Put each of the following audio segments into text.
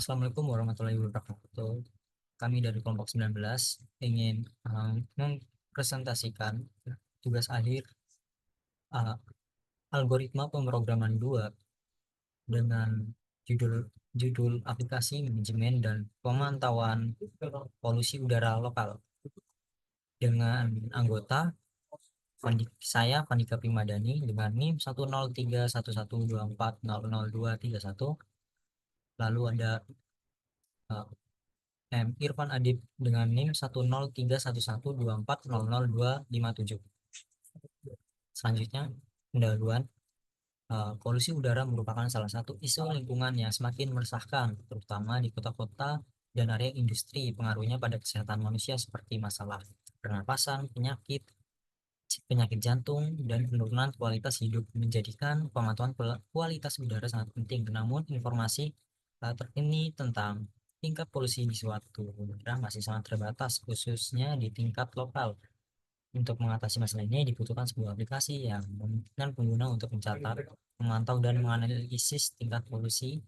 Assalamualaikum warahmatullahi wabarakatuh. Kami dari kelompok 19 ingin mempresentasikan tugas akhir uh, algoritma pemrograman 2 dengan judul judul aplikasi manajemen dan pemantauan polusi udara lokal dengan anggota saya Pandika Primadani dengan NIM 1031124000231. Lalu ada uh, Irfan Adib dengan NIM 1031124000257. Selanjutnya, pendahuluan. Polusi udara merupakan salah satu isu lingkungan yang semakin meresahkan, terutama di kota-kota dan area industri. Pengaruhnya pada kesehatan manusia seperti masalah pernapasan, penyakit, penyakit jantung, dan penurunan kualitas hidup, menjadikan pemantauan kualitas udara sangat penting. Namun, informasi terkini tentang tingkat polusi di suatu daerah masih sangat terbatas, khususnya di tingkat lokal. Untuk mengatasi masalah ini dibutuhkan sebuah aplikasi yang memungkinkan pengguna untuk mencatat, memantau, dan menganalisis tingkat polusi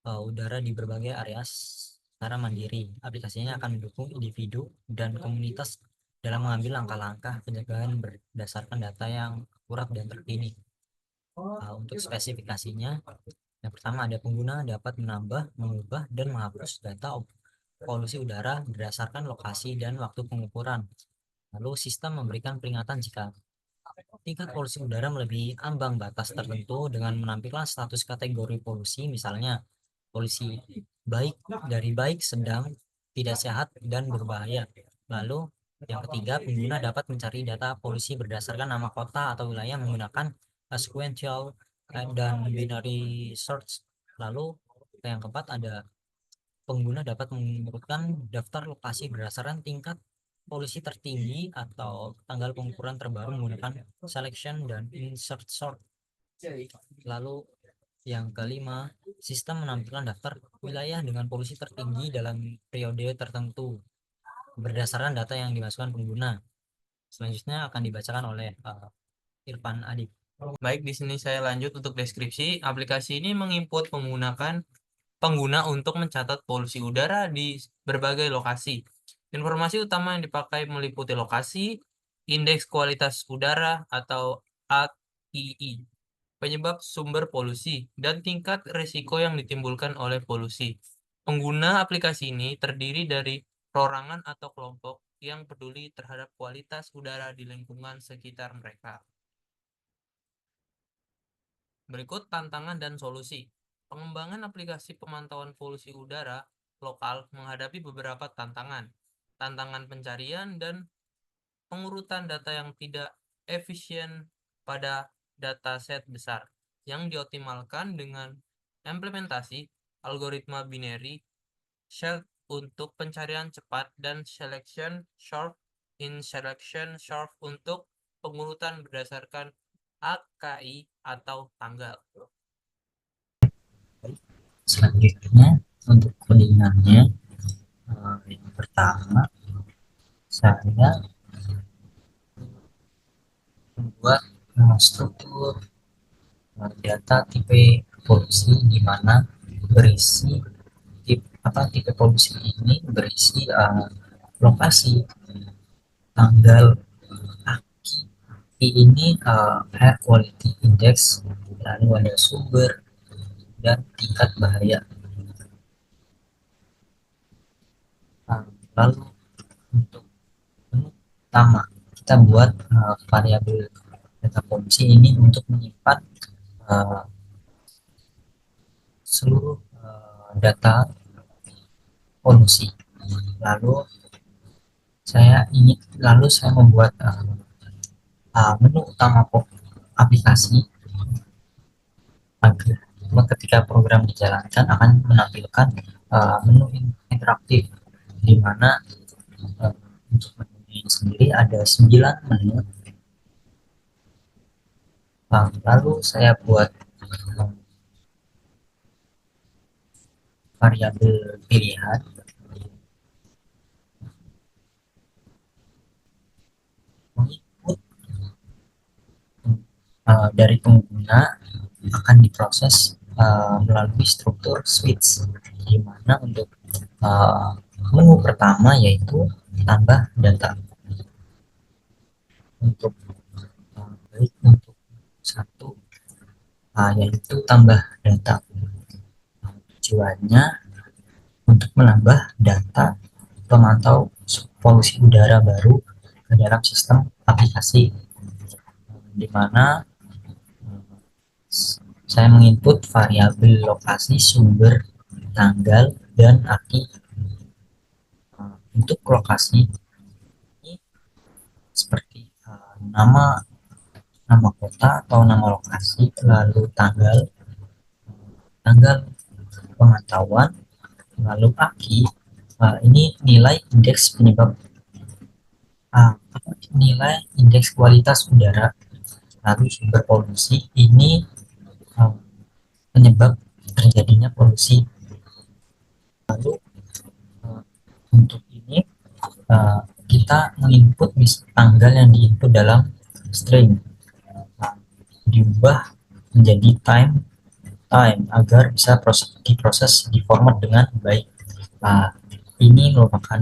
udara di berbagai area secara mandiri. Aplikasinya akan mendukung individu dan komunitas dalam mengambil langkah-langkah pencegahan berdasarkan data yang akurat dan terkini. Untuk spesifikasinya, yang pertama ada pengguna dapat menambah, mengubah, dan menghapus data polusi udara berdasarkan lokasi dan waktu pengukuran. Lalu sistem memberikan peringatan jika tingkat polusi udara melebihi ambang batas tertentu dengan menampilkan status kategori polusi, misalnya polusi baik, dari baik, sedang, tidak sehat, dan berbahaya. Lalu yang ketiga, pengguna dapat mencari data polusi berdasarkan nama kota atau wilayah menggunakan sequential dan binary search. Lalu yang keempat ada pengguna dapat menurutkan daftar lokasi berdasarkan tingkat polusi tertinggi atau tanggal pengukuran terbaru menggunakan selection dan insert sort. Lalu yang kelima, sistem menampilkan daftar wilayah dengan polusi tertinggi dalam periode tertentu berdasarkan data yang dimasukkan pengguna. Selanjutnya akan dibacakan oleh Irfan Adib. Baik, di sini saya lanjut untuk deskripsi. Aplikasi ini menginput menggunakan pengguna untuk mencatat polusi udara di berbagai lokasi. Informasi utama yang dipakai meliputi lokasi, indeks kualitas udara atau AQI, penyebab sumber polusi, dan tingkat risiko yang ditimbulkan oleh polusi. Pengguna aplikasi ini terdiri dari perorangan atau kelompok yang peduli terhadap kualitas udara di lingkungan sekitar mereka. Berikut tantangan dan solusi. Pengembangan aplikasi pemantauan polusi udara lokal menghadapi beberapa tantangan. Tantangan pencarian dan pengurutan data yang tidak efisien pada dataset besar, yang dioptimalkan dengan implementasi algoritma binary search untuk pencarian cepat dan selection short untuk pengurutan berdasarkan AKI atau tanggal. Selanjutnya untuk codingannya, yang pertama saya membuat struktur data tipe polusi di mana berisi tipe polusi ini berisi lokasi, tanggal, aki ini air quality index, lalu ada sumber dan tingkat bahaya. Lalu untuk menu utama kita buat variabel data polusi ini untuk menyimpan uh, seluruh data polusi. Lalu saya membuat menu utama aplikasi agar ketika program dijalankan akan menampilkan menu interaktif di mana untuk menu ini sendiri ada 9 menu. Lalu saya buat variabel pilihan mengikut dari pengguna akan diproses melalui struktur switch, di mana untuk menu pertama yaitu tambah data. Untuk baik untuk satu yaitu tambah data. Tujuannya untuk menambah data pemantau polusi udara baru ke dalam sistem aplikasi, di mana saya menginput variabel lokasi, sumber, tanggal, dan aki. Untuk lokasi ini seperti nama kota atau nama lokasi, lalu tanggal tanggal pemantauan, lalu aki. Ini nilai indeks penyebab nilai indeks kualitas udara, lalu sumber polusi ini penyebab terjadinya polusi. Lalu untuk ini kita menginput tanggal yang diinput dalam string, diubah menjadi time agar bisa diproses di format dengan baik. Ini merupakan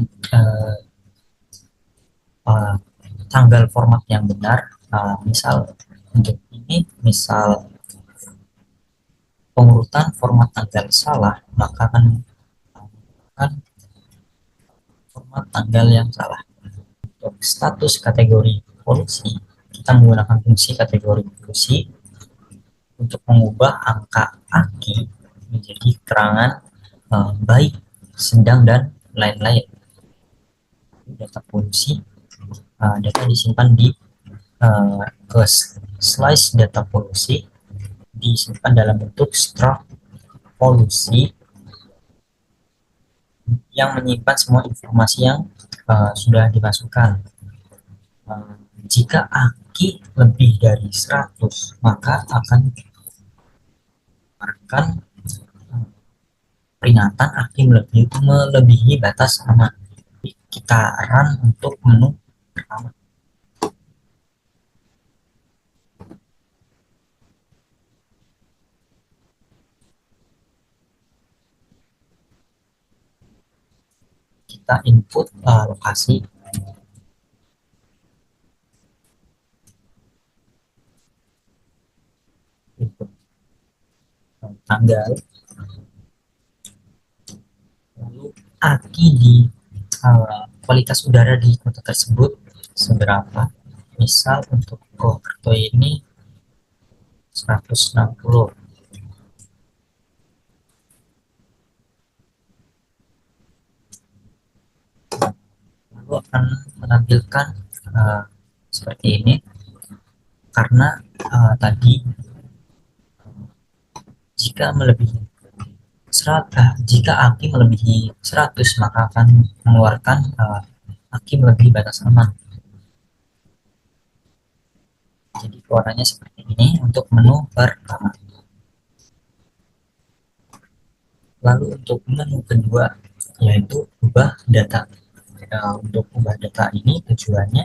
tanggal format yang benar. Misal untuk ini, misal pengurutan format tanggal salah, maka akan format tanggal yang salah. Untuk status kategori polusi, kita menggunakan fungsi kategori polusi untuk mengubah angka aki menjadi keterangan baik, sedang, dan lain-lain. Data polusi, data disimpan di ke slice data polusi, disimpan dalam bentuk struct polusi yang menyimpan semua informasi yang sudah dimasukkan. Jika aki lebih dari 100, maka akan mengeluarkan peringatan aki melebihi batas aman. Kita run untuk menu pertama. Kita input lokasi, input tanggal, lalu aki di kualitas udara di kota tersebut seberapa. Misal untuk Purwokerto ini 160. Lalu akan menampilkan seperti ini, karena tadi jika melebihi jika aki melebihi 100, maka akan mengeluarkan aki melebihi batas aman. Jadi warnanya seperti ini untuk menu pertama. Lalu untuk menu kedua yaitu ubah data. Untuk ubah data ini tujuannya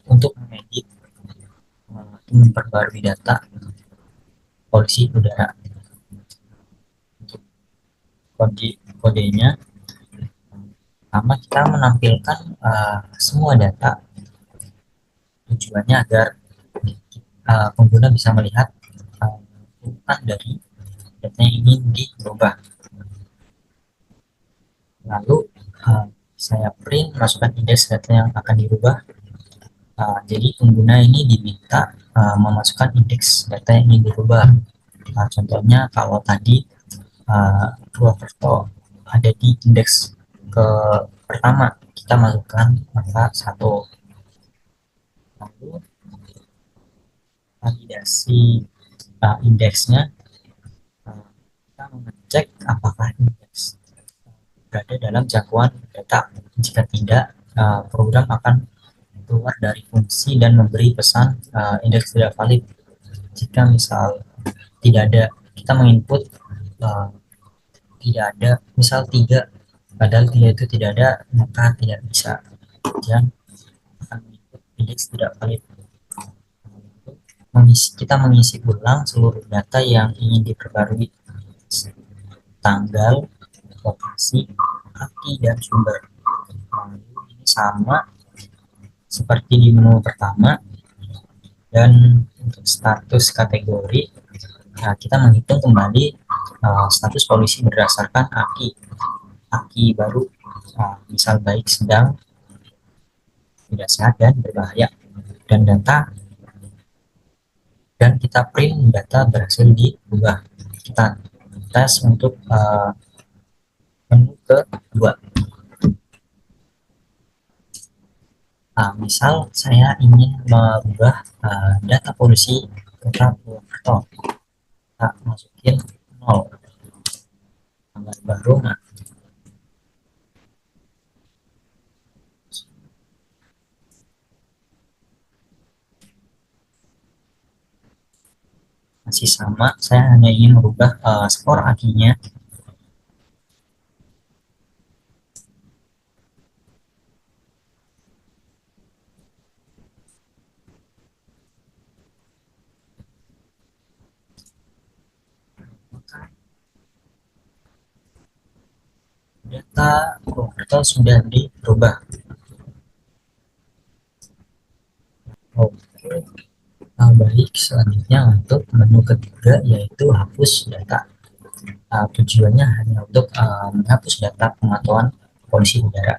untuk mengedit, memperbarui data polusi udara. Untuk kodenya, pertama kita menampilkan semua data. Tujuannya agar pengguna bisa melihat urutan dari data yang ingin diubah. Lalu saya print, masukkan indeks data yang akan dirubah. Jadi pengguna ini diminta memasukkan indeks data yang ingin dirubah. Contohnya kalau tadi Purwokerto ada di indeks ke pertama, kita masukkan angka 1. Lalu validasi indeksnya, kita mengecek apakah indeks berada dalam jangkauan data. Jika tidak, program akan keluar dari fungsi dan memberi pesan indeks tidak valid. Jika misal tidak ada, kita menginput tidak ada, misal 3, padahal 3 itu tidak ada, maka tidak bisa, dan akan menginput indeks tidak valid. kita mengisi ulang seluruh data yang ingin diperbarui, tanggal, lokasi, arti, dan sumber. Lalu ini sama seperti di menu pertama, dan untuk status kategori, nah, kita menghitung kembali status polisi berdasarkan aki baru, misal baik, sedang, tidak sehat, dan berbahaya. Dan kita print data berhasil diubah. Kita tes untuk menu kedua. Misal saya ingin mengubah data polisi Kota Purwokerto, kita masukin 0 tanggal baru. Nah, masih sama, saya hanya ingin merubah skor akinya. Data Purwokerto sudah dirubah. Oke, baik, selanjutnya untuk menu ketiga, yaitu hapus data. Tujuannya hanya untuk menghapus data pemantauan polisi udara.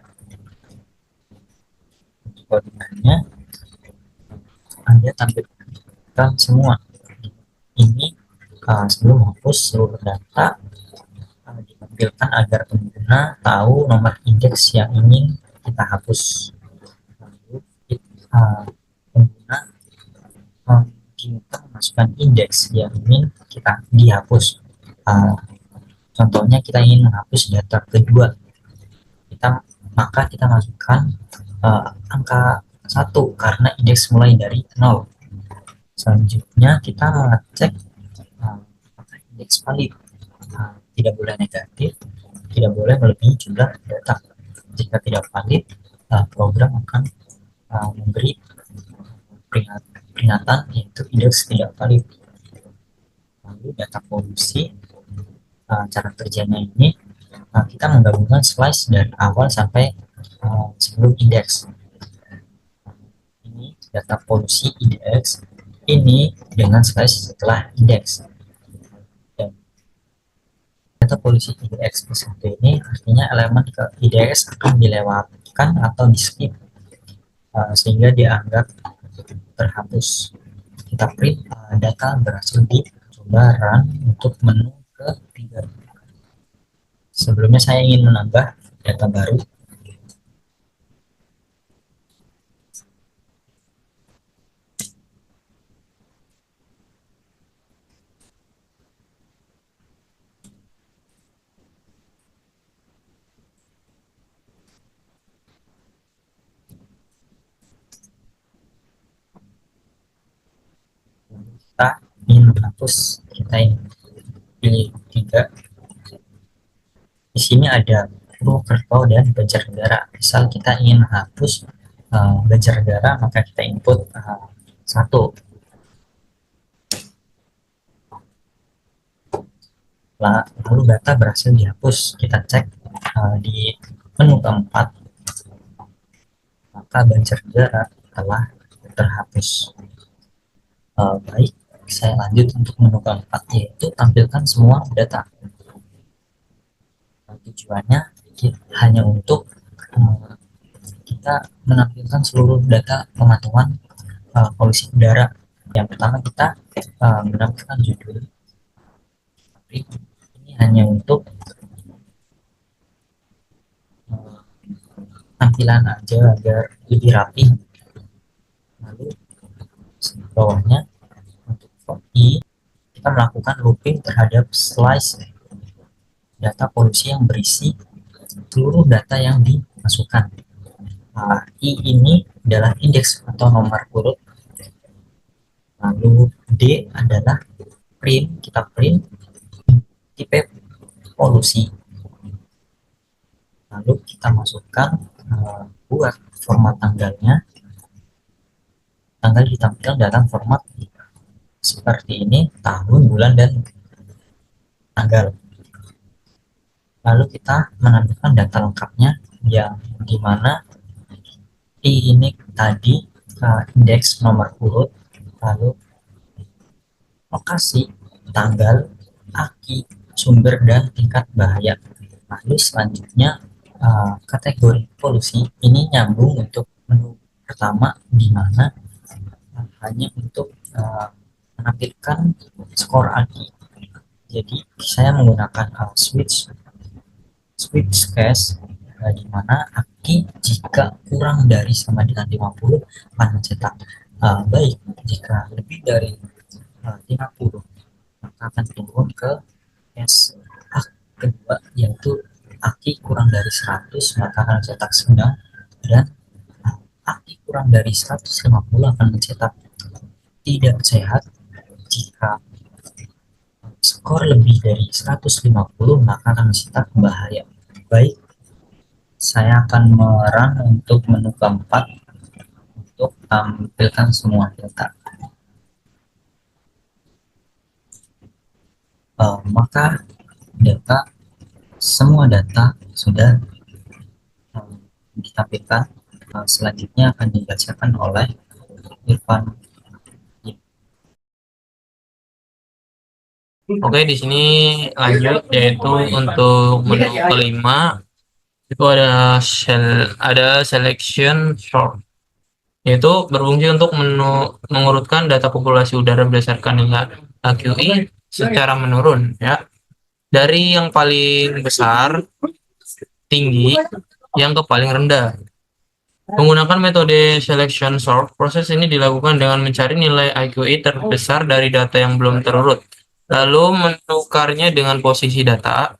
Untuk kodenya, Anda tampilkan semua ini sebelum hapus seluruh data, ditampilkan agar pengguna tahu nomor indeks yang ingin kita hapus. Lalu pengguna diminta memasukkan indeks yang ingin kita dihapus. Contohnya kita ingin menghapus data kedua, maka kita masukkan angka 1 karena indeks mulai dari 0. Selanjutnya kita mengecek apakah indeks valid. Tidak boleh negatif, tidak boleh melebihi jumlah data. Jika tidak valid, program akan memberi peringatan, yaitu indeks tidak valid. Lalu data polusi, cara kerjanya ini kita menggabungkan slice dari awal sampai sebelum indeks. Ini data polusi indeks, ini dengan slice setelah indeks. Dan data polusi indeks plus 1 ini artinya elemen ke indeks akan dilewatkan atau di skip sehingga dianggap terhapus. Kita print data berhasil dicoba run untuk menu ketiga. Sebelumnya saya ingin menambah data baru. Kita ingin menghapus, kita ingin pilih 3. Di sini ada Purwokerto dan Banjarnegara. Misal kita ingin menghapus Banjarnegara, maka kita input 1. Lalu data berhasil dihapus. Kita cek di menu keempat, maka Banjarnegara telah terhapus. Baik, saya lanjut untuk menu keempat, yaitu tampilkan semua data. Tujuannya hanya untuk kita menampilkan seluruh data pemantauan polusi udara. Yang pertama kita menampilkan judul, tapi ini hanya untuk tampilan aja agar lebih rapi. Lalu bawahnya untuk copy, kita melakukan looping terhadap slice data polusi yang berisi seluruh data yang dimasukkan. I ini adalah indeks atau nomor urut. Lalu D adalah print, kita print tipe polusi. Lalu kita masukkan buat format tanggalnya. Tanggal ditampilkan dalam format seperti ini tahun, bulan, dan tanggal. Lalu kita menambahkan data lengkapnya yang dimana ini tadi indeks nomor urut, lalu lokasi, tanggal, aki, sumber, dan tingkat bahaya. Lalu selanjutnya kategori polusi ini nyambung untuk menu pertama di mana hanya untuk menampilkan skor aki. Jadi saya menggunakan switch case di mana aki jika kurang dari sama dengan 50 akan mencetak baik, jika lebih dari 50 maka akan turun ke S. Kedua yaitu aki kurang dari 100 maka akan mencetak sedang, dan aki kurang dari 150 akan mencetak tidak sehat. Jika skor lebih dari 150 maka akan mencetak bahaya. Baik, saya akan merun untuk menu keempat untuk tampilkan semua data. Maka semua data sudah ditampilkan. Selanjutnya akan dibacakan oleh Irfan. Oke, di sini lanjut yaitu untuk menu kelima itu ada selection sort, yaitu berfungsi untuk mengurutkan data populasi udara berdasarkan nilai AQI secara menurun ya, dari yang paling besar tinggi yang ke paling rendah. Menggunakan metode selection sort, proses ini dilakukan dengan mencari nilai AQI terbesar dari data yang belum terurut, lalu menukarnya dengan posisi data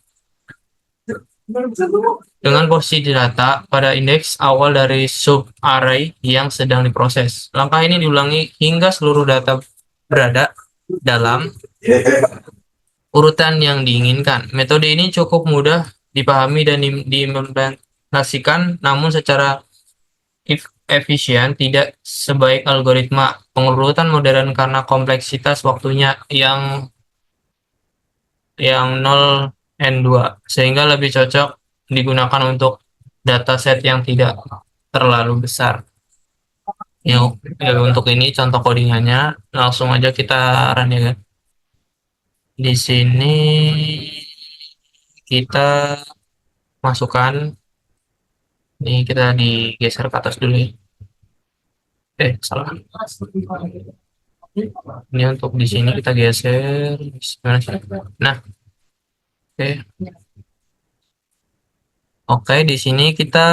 pada indeks awal dari sub-array yang sedang diproses. Langkah ini diulangi hingga seluruh data berada dalam urutan yang diinginkan. Metode ini cukup mudah dipahami dan diimplementasikan, namun secara efisien tidak sebaik algoritma pengurutan modern karena kompleksitas waktunya yang 0 n 2, sehingga lebih cocok digunakan untuk dataset yang tidak terlalu besar. Ya, untuk ini contoh codingannya langsung aja kita run ya kan. Di sini kita masukkan, ini kita digeser ke atas dulu ya. Salah. Ini untuk di sini kita geser. Nah, oke. Oke, di sini kita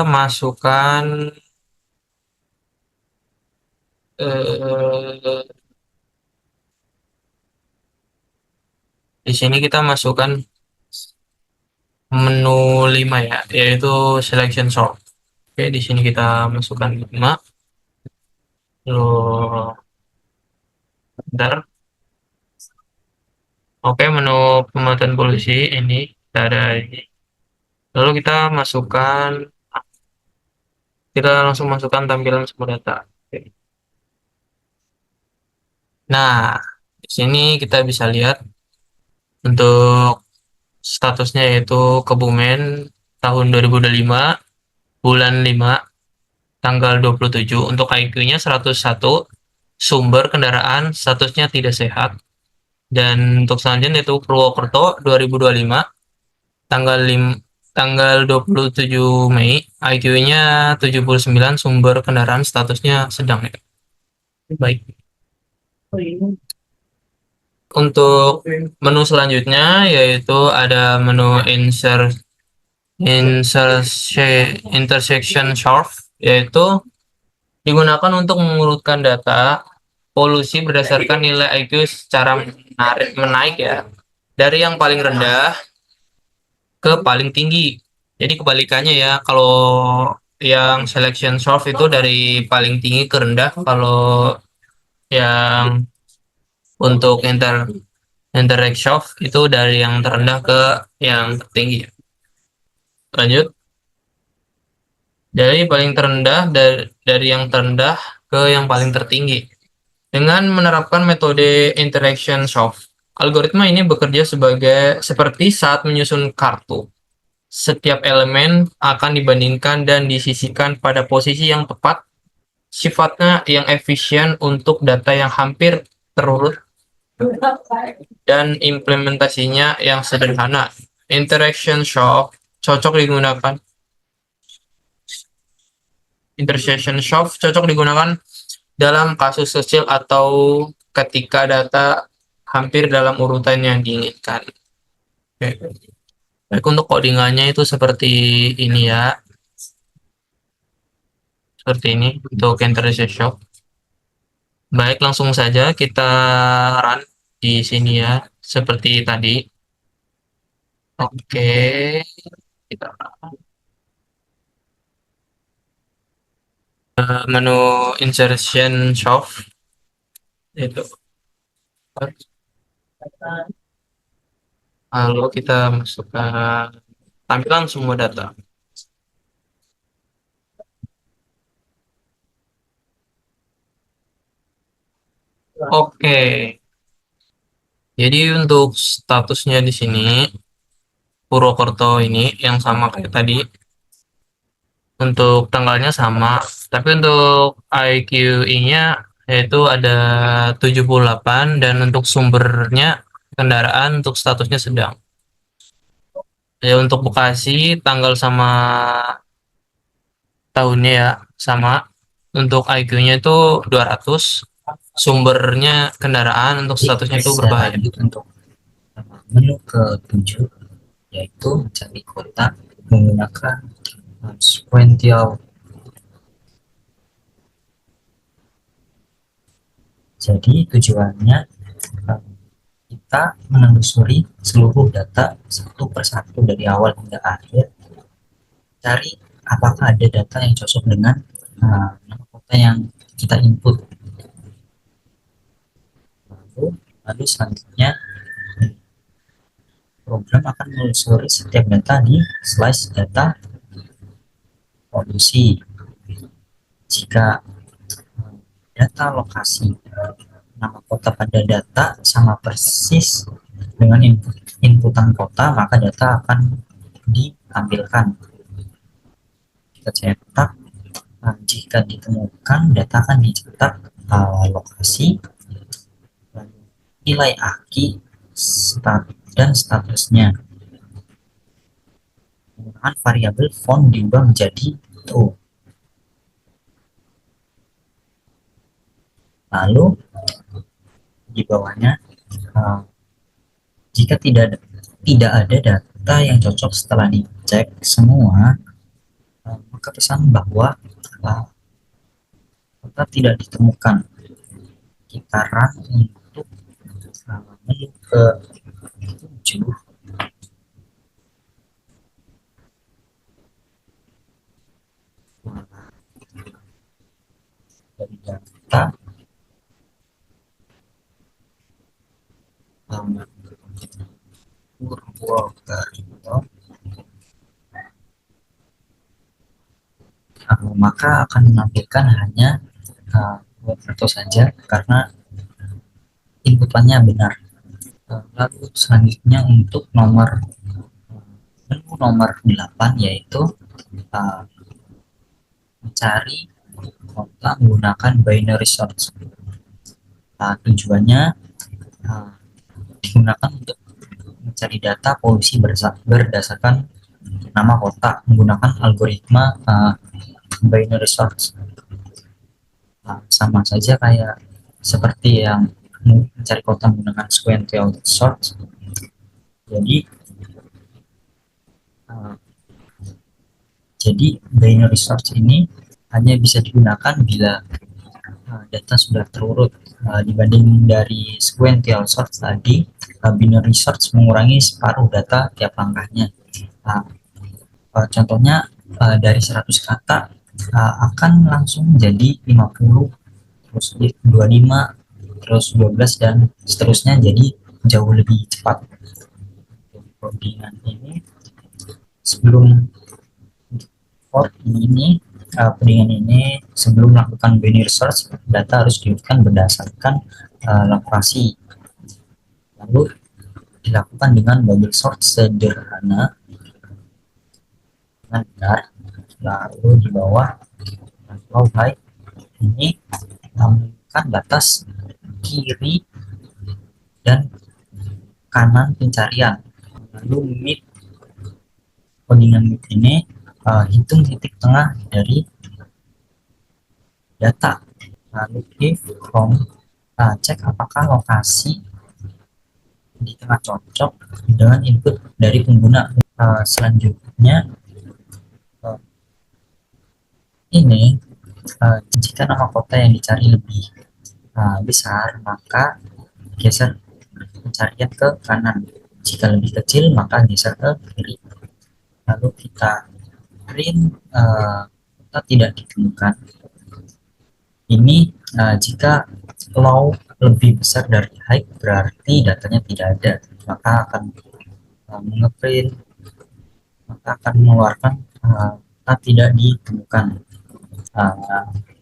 masukkan di sini kita masukkan menu 5 ya, yaitu selection sort. Oke, di sini kita masukkan 5. Lalu bentar. Oke, menu pemetaan polisi ini kita ada ini. Lalu kita langsung masukkan tampilan semua data. Oke. Nah, di sini kita bisa lihat untuk statusnya yaitu Kebumen tahun 2025, bulan 5, tanggal 27. Untuk IQ-nya 101, sumber kendaraan statusnya tidak sehat. Dan untuk selanjutnya itu Purwokerto 2025, tanggal 27 Mei, IQ-nya 79, sumber kendaraan statusnya sedang ya. Baik. Untuk menu selanjutnya yaitu ada menu intersection sort, yaitu digunakan untuk mengurutkan data polusi berdasarkan nilai IQ secara menaik ya, dari yang paling rendah ke paling tinggi. Jadi kebalikannya ya, kalau yang selection sort itu dari paling tinggi ke rendah, kalau yang untuk interact sort itu dari yang terendah ke yang tertinggi. Lanjut, dari paling terendah dari yang terendah ke yang paling tertinggi. Dengan menerapkan metode interaction shove, algoritma ini bekerja seperti saat menyusun kartu. Setiap elemen akan dibandingkan dan disisihkan pada posisi yang tepat, sifatnya yang efisien untuk data yang hampir terurut, dan implementasinya yang sederhana. Interaction shove cocok digunakan. Intersection shove cocok digunakan dalam kasus kecil atau ketika data hampir dalam urutan yang diinginkan. Oke. Baik, untuk codingannya itu seperti ini ya, seperti ini untuk intersection shove. Baik, langsung saja kita run di sini ya, seperti tadi. Oke, kita menu insertion shove itu. Lalu kita masukkan tampilan semua data. Oke, jadi untuk statusnya di sini Purwokerto ini yang sama kayak tadi. Untuk tanggalnya sama, tapi untuk IQI-nya yaitu ada 78 dan untuk sumbernya kendaraan untuk statusnya sedang. Ya, untuk Bekasi tanggal sama tahunnya ya sama. Untuk IQ-nya itu 200, sumbernya kendaraan untuk statusnya itu Bisa berbahaya. lanjut untuk menu ke-7, yaitu mencari kota menggunakan sequential. Jadi tujuannya kita menelusuri seluruh data satu persatu dari awal hingga akhir, cari apakah ada data yang cocok dengan nama kota yang kita input. Lalu selanjutnya program akan menelusuri setiap data di slice data polusi. Jika data lokasi nama kota pada data sama persis dengan inputan kota, maka data akan ditampilkan. Kita cetak. Jika ditemukan, data akan dicetak lokasi, nilai AKI, dan statusnya. Penggunaan variabel font diubah menjadi true. Lalu di bawahnya, jika tidak ada data yang cocok setelah dicek semua, maka pesan bahwa data tidak ditemukan. Kita run untuk menu ke-7. Dari data Purwokerto, maka akan menampilkan hanya Purwokerto saja karena inputannya benar. Lalu selanjutnya untuk menu nomor 8, yaitu mencari kota menggunakan binary search. Tujuannya digunakan untuk mencari data polusi berdasarkan nama kota menggunakan algoritma binary search. Sama saja kayak seperti yang mencari kota menggunakan sequential search. Jadi binary search ini hanya bisa digunakan bila data sudah terurut. Dibanding dari sequential search tadi, binary search mengurangi separuh data tiap langkahnya. Contohnya dari 100 kata akan langsung menjadi 50, terus 25, terus 12, dan seterusnya, jadi jauh lebih cepat. Codingan ini sebelum port ini Penelitian ini sebelum melakukan binary search, data harus diujikan berdasarkan lokasi. Lalu dilakukan dengan bubble sort sederhana dengan benar. Lalu di bawah low high ini menunjukkan batas kiri dan kanan pencarian. Lalu mid, codingan mid ini hitung titik tengah dari data. Lalu if from, cek apakah lokasi di tengah cocok dengan input dari pengguna. Selanjutnya ini jika nama kota yang dicari lebih besar, maka geser pencarian ke kanan. Jika lebih kecil, maka geser ke kiri. Lalu kita print kota tidak ditemukan. Ini jika low lebih besar dari high, berarti datanya tidak ada, maka akan mengeprint, maka akan mengeluarkan kota tidak ditemukan.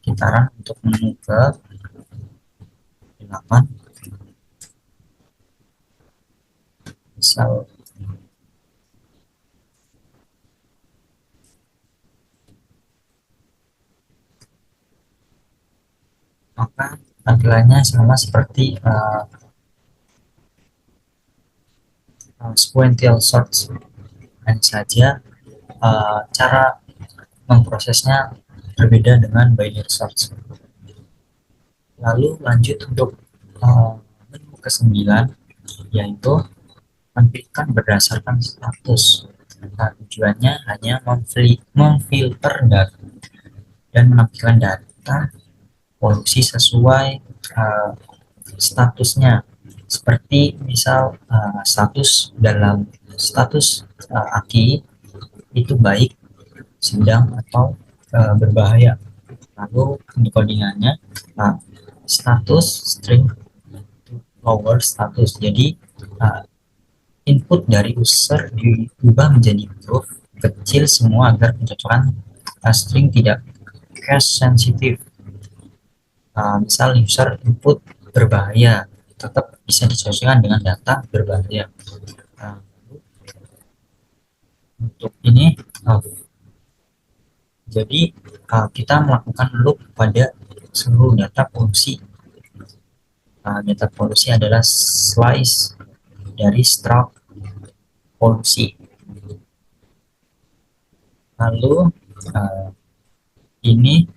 Kita run untuk menu ke 8. Misal maka tampilannya sama seperti sequential search, hanya saja cara memprosesnya berbeda dengan binary search. Lalu lanjut untuk menu ke-9, yaitu tampilkan berdasarkan status. Tujuannya hanya memfilter data dan menampilkan data polusi sesuai statusnya, seperti misal status aki itu baik, sedang, atau berbahaya. Lalu untuk codingannya status string lower status, jadi input dari user diubah menjadi huruf kecil semua agar pencocokan string tidak cache sensitif. Misal user input berbahaya, tetap bisa disesuaikan dengan data berbahaya. Untuk ini jadi kita melakukan loop pada seluruh data polusi. Data polusi adalah slice dari struct polusi. Lalu ini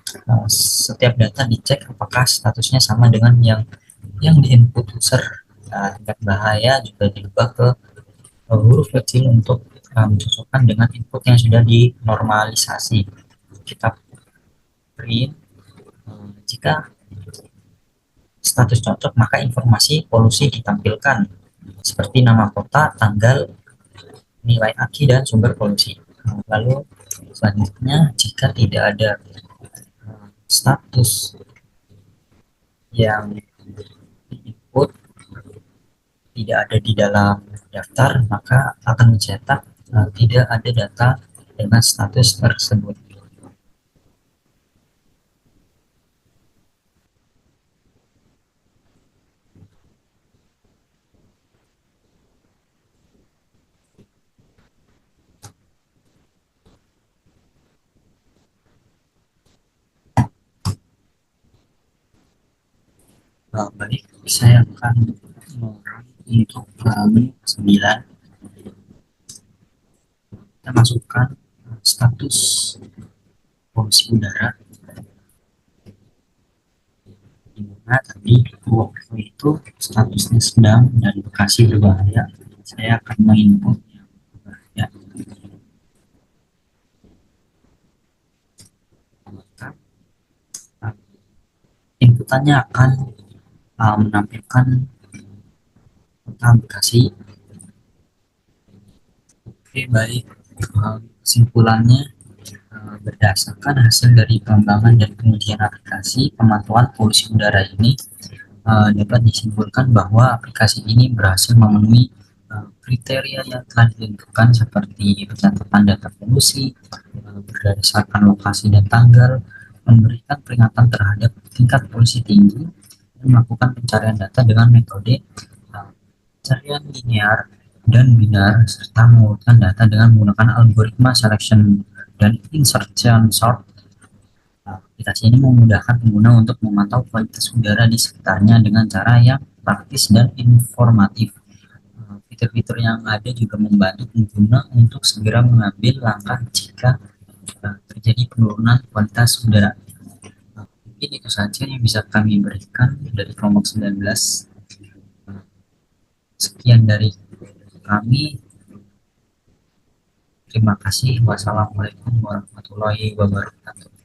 setiap data dicek apakah statusnya sama dengan yang di input user. Tingkat bahaya juga diubah ke huruf kecil untuk mencocokkan dengan input yang sudah dinormalisasi. Kita print, jika status cocok maka informasi polusi ditampilkan seperti nama kota, tanggal, nilai aki, dan sumber polusi. Lalu selanjutnya jika tidak ada status yang input, tidak ada di dalam daftar, maka akan mencetak tidak ada data dengan status tersebut. Baik, saya akan untuk menu 9. Kita masukkan status polusi udara, di mana tadi waktu itu statusnya sedang dan Bekasi berbahaya. Saya akan menginput yang berbahaya. Maka inputannya akan menampilkan kota Bekasi. Oke, baik. Kesimpulannya, berdasarkan hasil dari pengembangan dan pengujian aplikasi pemantauan polusi udara ini, dapat disimpulkan bahwa aplikasi ini berhasil memenuhi kriteria yang telah ditentukan seperti pencatatan data polusi, berdasarkan lokasi dan tanggal, memberikan peringatan terhadap tingkat polusi tinggi, dan melakukan pencarian data dengan metode pencarian linear dan binar, serta mengurutkan data dengan menggunakan algoritma selection dan insertion sort. Aplikasi ini memudahkan pengguna untuk memantau kualitas udara di sekitarnya dengan cara yang praktis dan informatif. Fitur-fitur yang ada juga membantu pengguna untuk segera mengambil langkah jika terjadi penurunan kualitas udara. Mungkin itu saja yang bisa kami berikan dari kelompok 19. Sekian dari kami. Terima kasih. Wassalamualaikum warahmatullahi wabarakatuh.